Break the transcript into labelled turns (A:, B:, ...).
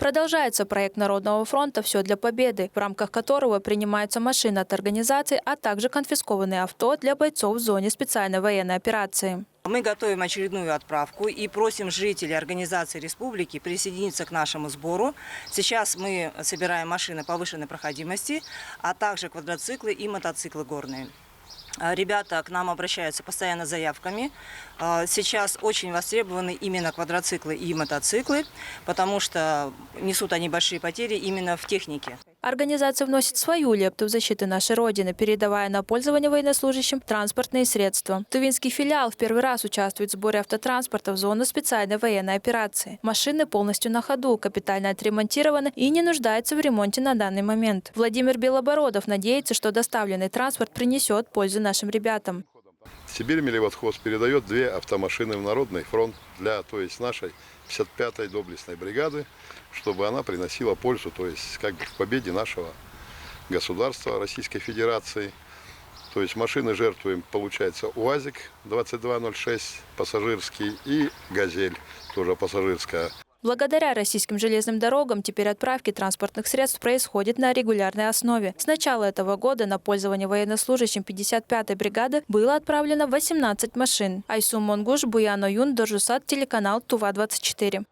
A: Продолжается проект Народного фронта «Все для победы», в рамках которого принимаются машины от организаций, а также конфискованные авто для бойцов в зоне специальной военной операции.
B: Мы готовим очередную отправку и просим жителей организации республики присоединиться к нашему сбору. Сейчас мы собираем машины повышенной проходимости, а также квадроциклы и мотоциклы горные. Ребята к нам обращаются постоянно с заявками. Сейчас очень востребованы именно квадроциклы и мотоциклы, потому что несут они большие потери именно в технике.
A: Организация вносит свою лепту в защиту нашей Родины, передавая на пользование военнослужащим транспортные средства. Тувинский филиал в первый раз участвует в сборе автотранспорта в зону специальной военной операции. Машины полностью на ходу, капитально отремонтированы и не нуждаются в ремонте на данный момент. Владимир Белобородов надеется, что доставленный транспорт принесет пользу нашим ребятам.
C: Сибирь-Мелеводхоз передает 2 автомашины в Народный фронт для, нашей 55-й доблестной бригады, чтобы она приносила пользу, в победе нашего государства Российской Федерации. Машины жертвуем, получается, УАЗик 2206 пассажирский и Газель тоже пассажирская.
A: Благодаря российским железным дорогам теперь отправки транспортных средств происходят на регулярной основе. С начала этого года на пользование военнослужащим 55-й бригады было отправлено 18 машин. Айсу Монгуш, Буян Оюн, Доржусат, телеканал Тува-24.